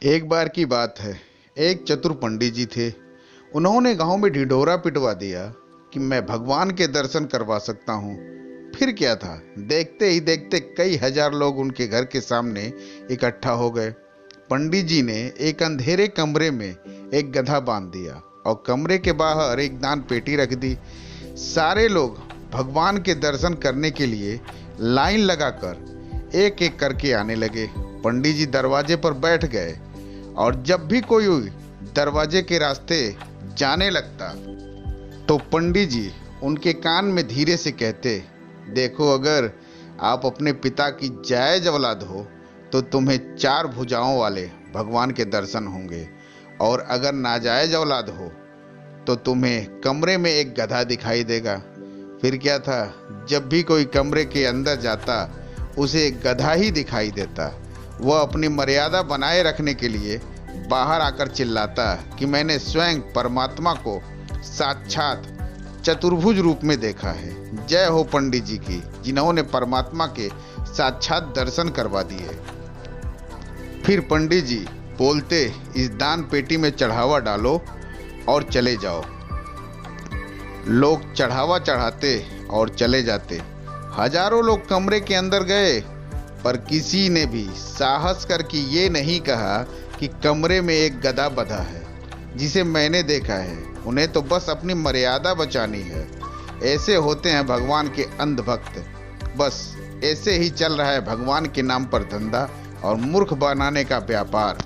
एक बार की बात है। एक चतुर पंडित जी थे। उन्होंने गांव में ढिढोरा पिटवा दिया कि मैं भगवान के दर्शन करवा सकता हूँ। फिर क्या था, देखते ही देखते कई हजार लोग उनके घर के सामने इकट्ठा हो गए। पंडित जी ने एक अंधेरे कमरे में एक गधा बांध दिया और कमरे के बाहर एक दान पेटी रख दी। सारे लोग भगवान के दर्शन करने के लिए लाइन लगाकर एक एक करके आने लगे। पंडित जी दरवाजे पर बैठ गए और जब भी कोई दरवाजे के रास्ते जाने लगता तो पंडित जी उनके कान में धीरे से कहते, देखो, अगर आप अपने पिता की जायज औलाद हो तो तुम्हें 4 भुजाओं वाले भगवान के दर्शन होंगे, और अगर नाजायज औलाद हो तो तुम्हें कमरे में एक गधा दिखाई देगा। फिर क्या था, जब भी कोई कमरे के अंदर जाता उसे एक गधा ही दिखाई देता। वह अपनी मर्यादा बनाए रखने के लिए बाहर आकर चिल्लाता कि मैंने स्वयं परमात्मा को साक्षात चतुर्भुज रूप में देखा है। जय हो पंडित जी की, जिन्होंने परमात्मा के साक्षात दर्शन करवा दिए। फिर पंडित जी बोलते, इस दान पेटी में चढ़ावा डालो और चले जाओ। लोग चढ़ावा चढ़ाते और चले जाते। हजारों लोग कमरे के अंदर गए, पर किसी ने भी साहस करके ये नहीं कहा कि कमरे में एक गधा बंधा है जिसे मैंने देखा है। उन्हें तो बस अपनी मर्यादा बचानी है। ऐसे होते हैं भगवान के अंधभक्त। बस ऐसे ही चल रहा है भगवान के नाम पर धंधा और मूर्ख बनाने का व्यापार।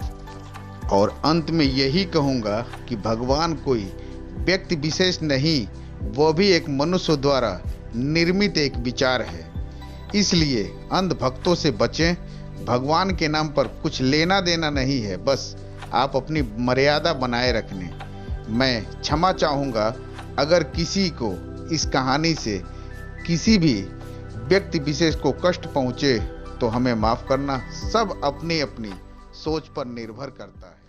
और अंत में यही कहूँगा कि भगवान कोई व्यक्ति विशेष नहीं, वह भी एक मनुष्य द्वारा निर्मित एक विचार है। इसलिए अंधभक्तों से बचें। भगवान के नाम पर कुछ लेना देना नहीं है, बस आप अपनी मर्यादा बनाए रखने। मैं क्षमा चाहूँगा अगर किसी को इस कहानी से किसी भी व्यक्ति विशेष को कष्ट पहुँचे तो हमें माफ़ करना। सब अपनी अपनी सोच पर निर्भर करता है।